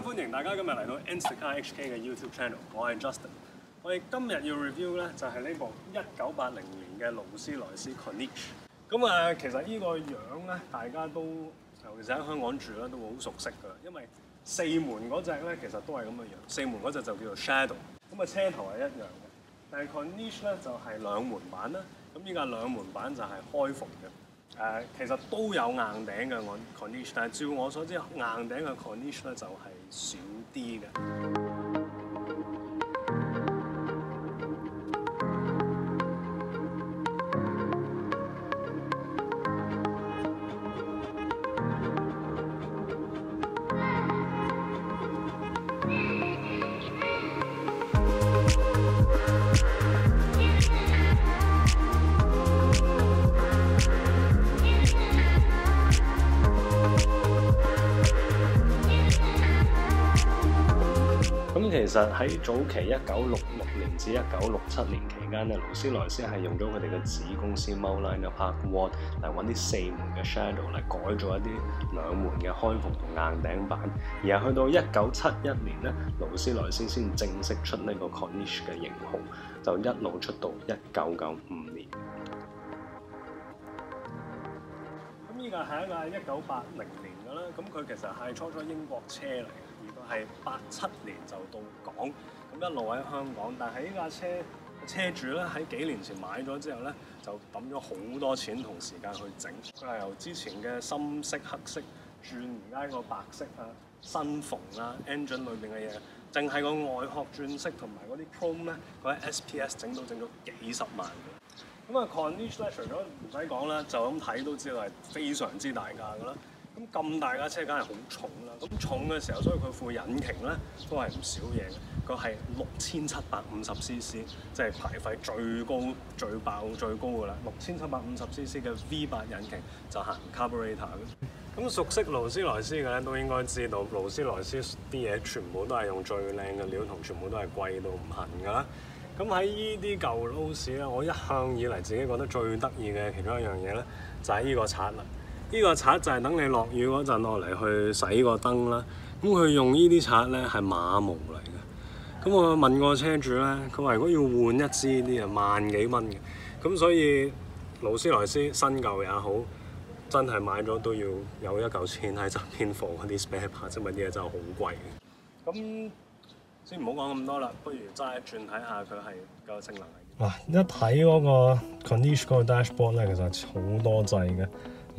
翻歡迎大家今日嚟到 Instacar HK 嘅 YouTube channel， 我係 Justin。我哋今日要 review 咧就係呢部1980年嘅勞斯萊斯 Corniche。咁其實呢個樣咧，大家都尤其是喺香港住咧都會好熟悉㗎，因為四門嗰隻咧其實都係咁嘅樣，四門嗰隻就叫做 Shadow， 咁車頭係一樣嘅，但係 Corniche 咧就係兩門版啦。咁依家兩門版就係開篷嘅。其實都有硬頂嘅 Corniche， 但係照我所知，硬頂嘅 Corniche 咧就係少啲嘅。咁其實喺早期1966年至1967年期間咧，勞斯萊斯係用咗佢哋嘅子公司 Mulline Park Ward 嚟揾啲四門嘅 Shadow 嚟改造一啲兩門嘅開篷同硬頂版，而係去到1971年咧，勞斯萊斯先正式出呢個 Corniche 嘅型號，就一路出到1995年。咁依個係一架1980年嘅啦，咁佢其實係初英國車嚟嘅。係87年就到港，咁一路喺香港。但係呢架車主咧喺幾年前買咗之後咧，就抌咗好多錢同時間去整。佢係由之前嘅深色、黑色轉而家個白色啊、新縫啊、engine 裏邊嘅嘢，淨係個外殼轉色同埋嗰啲 chrome 咧，佢喺 SPS 整咗幾十萬嘅。咁Corniche 咧，除咗唔使講啦，就咁睇都知道係非常之大架㗎啦。咁大架車梗係好重啦，咁重嘅時候，所以佢副引擎咧都係唔少嘢嘅。佢係6750cc， 即係排廢最高、最爆、最高㗎啦。6750cc 嘅 V8 引擎就行 carburetor 嘅。咁熟悉勞斯萊斯嘅咧，都應該知道勞斯萊斯啲嘢全部都係用最靚嘅料，同全部都係貴到唔行㗎啦。咁喺呢啲舊勞斯咧，我一向以嚟自己覺得最得意嘅其中一樣嘢咧，就係呢個刷啦。呢個刷就係等你落雨嗰陣落嚟去洗個燈啦。咁佢用呢啲刷咧係馬毛嚟嘅。咁我問個車主咧，佢話如果要換一支啲啊萬幾蚊嘅。咁所以勞斯萊斯新舊也好，真係買咗都要有一嚿錢喺側邊放嗰啲 spare parts，因為啲嘢真係好貴嘅。咁先唔好講咁多啦，不如揸一轉睇下佢係個性能係點。嗱，一睇嗰個 Corniche 嗰個 dashboard 咧，其實好多掣嘅。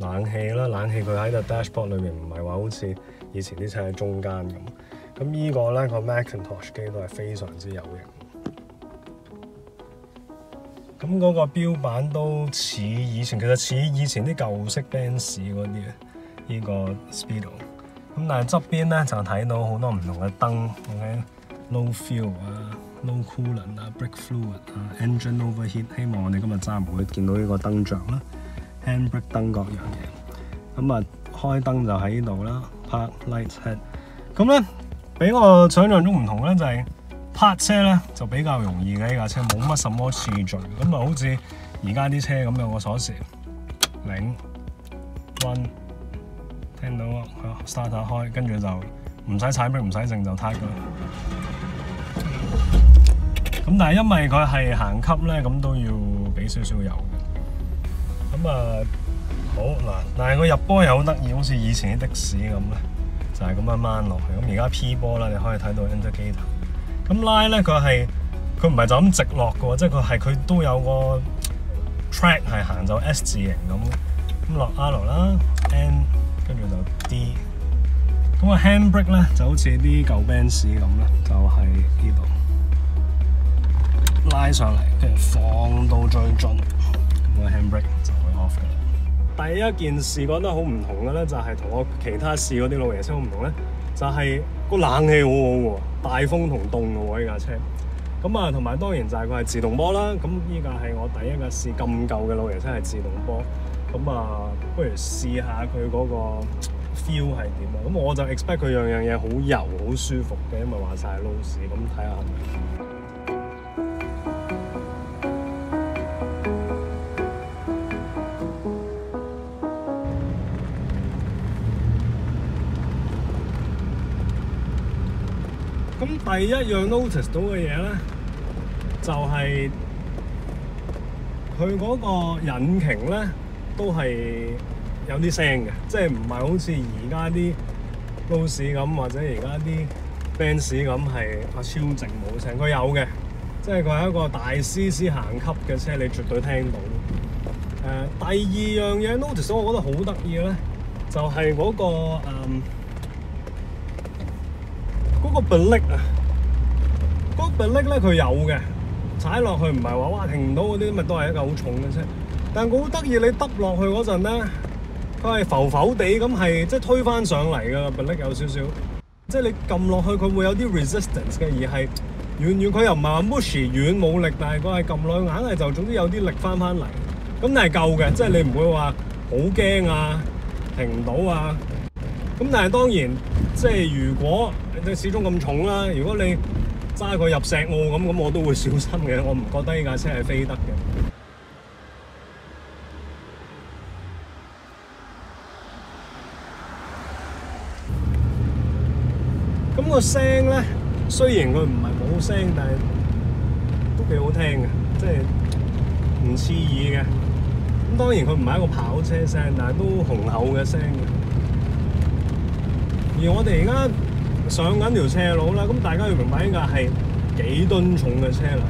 冷氣啦，冷氣佢喺個 dashboard 裏面唔係話好似以前啲車喺中間咁。咁呢個咧個 Macintosh 機都係非常之有型。咁嗰個標板都似以前，其實似以前啲舊式 Benz 嗰啲嘅呢個 Speedo。咁但係側邊咧就睇到好多唔同嘅燈 ，OK，low fuel 啊 ，low coolant 啊 ，brake fluid 啊 ，engine overheat。希望我哋今日揸唔會見到呢個燈像啦。handbrake 燈各樣嘢，咁啊開燈就喺呢度啦 ，park light head。咁咧比我想象中唔同咧，就係泊車咧就比較容易嘅呢架車，冇乜什麼次序，咁啊好似而家啲車咁有個鎖匙，擰 run， 聽到啊 start 開，跟住就唔使踩 brake 唔使靜就撻㗎啦。咁但係因為佢係行級咧，咁都要俾少少油。咁好嗱，但係個入波又好得意，好似以前啲的士咁咧，就係咁樣掹落去。咁而家 P 波啦，你可以睇到 indicator。咁拉咧，佢唔係就咁直落嘅喎，即係佢都有個 track 係行就 S 字形咁。咁落 R 啦 ，N 跟住就 D。咁個 handbrake 咧就好似啲舊 Benz 咁咧，就係呢度拉上嚟，跟住放到最盡。個 handbrake 就會 off 㗎啦。第一件事覺得好唔同嘅咧，就係同我其他試嗰啲老爺車好唔同咧，就係個冷氣好好喎，大風同凍嘅喎呢架車。咁啊，同埋當然就係佢係自動波啦。咁呢架係我第一架試咁舊嘅老爺車係自動波。咁啊，不如試下佢嗰個 feel 係點啊？咁我就 expect 佢樣嘢好柔好舒服嘅，因為話晒係勞斯，咁睇下係咪。咁第一樣 notice 到嘅嘢咧，就係佢嗰個引擎咧都係有啲聲嘅，即係唔係好似而家啲 Rolls 咁，或者而家啲 Benz 咁係超靜冇聲。佢有嘅，即係佢係一個大 CC 行級嘅車，你絕對聽到。第二樣嘢 notice 到我覺得好得意嘅咧，就係嗰個嗰個 brake 啊，嗰個 brake 咧佢有嘅，踩落去唔係話哇停唔到嗰啲，咪都係一個好重嘅車。但係好得意，你揼落去嗰陣咧，佢係浮浮地咁係即係推翻上嚟㗎，brake 有少少，即係你撳落去佢會有啲 resistance 嘅，而係遠佢又唔係話 mushy 遠冇力，但係佢係撳落去硬係就總之有啲力翻嚟。咁但係夠嘅，即係你唔會話好驚啊，停唔到啊。咁但係當然，即係如果你始終咁重啦，如果你揸佢入石澳咁，我都會小心嘅。我唔覺得呢架車係飛得嘅。咁個聲咧，雖然佢唔係冇聲，但係都幾好聽嘅，即係唔刺耳嘅。咁當然佢唔係一個跑車聲，但係都雄厚嘅聲嘅。而我哋而家上緊條斜路啦，咁大家要明白呢架係幾噸重嘅車嚟。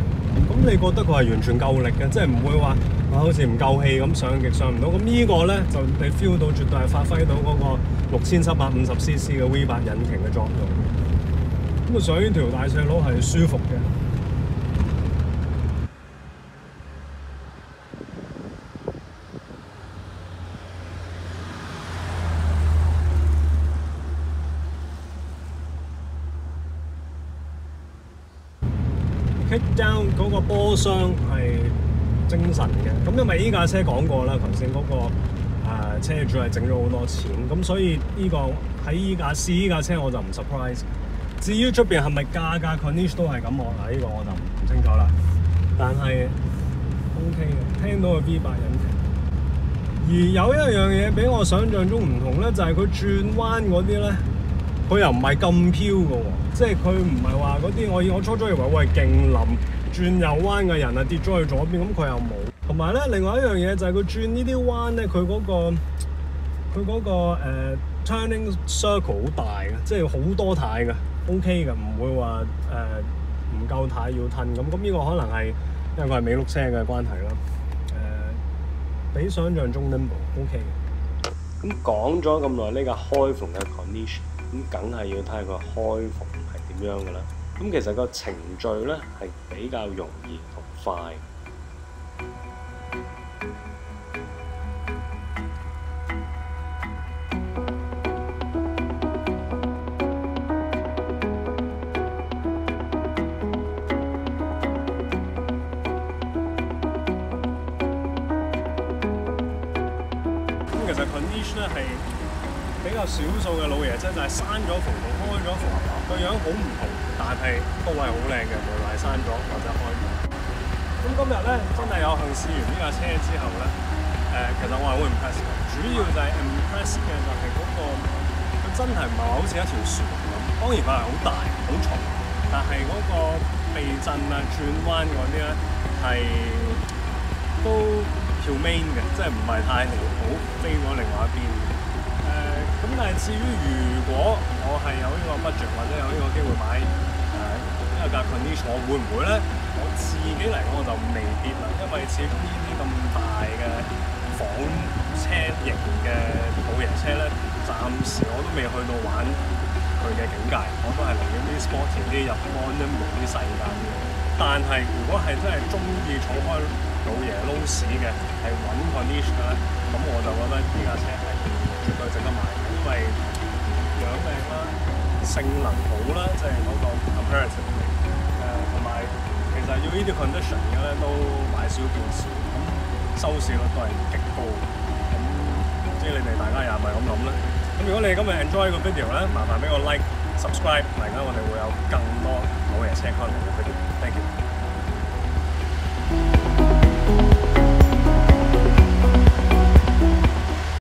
咁你覺得佢係完全夠力嘅，即係唔會話好似唔夠氣咁上極上唔到。咁呢個咧就你 feel 到絕對係發揮到嗰個6750cc 嘅 V8 引擎嘅作用。咁啊上呢條大斜路係舒服嘅。Kick down 嗰個波箱係精神嘅，咁因為呢架車講過啦，頭先嗰個車主係整咗好多錢，咁所以呢個喺依架車我就唔 surprise。至於出邊係咪架 condition 都係咁，呢個我就唔清楚啦。但係 OK 嘅，聽到個 V8 引擎。而有一樣嘢比我想象中唔同咧，就係佢轉彎嗰啲咧。佢又唔係咁飄嘅喎，即係佢唔係話嗰啲我初初以為我係勁冧轉右彎嘅人啊跌咗去左邊，咁佢又冇。同埋咧，另外一樣嘢就係佢轉呢啲彎咧，佢嗰個turning circle 好大嘅，即係好多軚嘅 ，OK 嘅，唔會話唔夠軚要褪咁。咁呢個可能係因為佢係美轆車嘅關係啦。比想象中 nimble，OK 嘅。咁講咗咁耐呢架開篷嘅 condition。咁梗係要睇下佢開篷係點樣嘅啦。咁其實個程序咧係比較容易同快。咁其實 condition 咧係比較少數嘅老爺車就係閂咗篷同開咗篷，個樣好唔同，但係都係好靚嘅，無論係閂咗或者開咗。咁今日咧真係有幸試完呢架車之後咧，其實我係好 impress 嘅。主要就係 impress 嘅就係嗰個，佢真係唔係話好似一條船咁。當然佢係好大好重，但係嗰個避震啊、轉彎嗰啲咧係都條 main 嘅，即係唔係太離譜飛咗另外一邊。咁但係至於如果我係有呢個 budget 或者有呢個機會買一架 condition， 我會唔會咧？我自己嚟講我就未必啦，因為始終呢啲咁大嘅房車型嘅老爺車咧，暫時我都未去到玩佢嘅境界，我都係寧願啲 sporty 啲入 Monaco 啲細間嘅。但係如果係真係中意坐開老爺撈屎嘅，係揾 condition 咧，咁我就覺得呢架車係絕對值得買，因為樣靚啦，性能好啦，即係嗰個 comparative 同埋其實要呢啲 condition 嘅咧都買少見少，咁收視率都係極高。咁唔知你哋大家又係咪咁諗咧？咁如果你今日 enjoy 個 video 咧，麻煩俾個 like、subscribe，大家我哋會有更多老爺車 content 嘅 video。Thank you。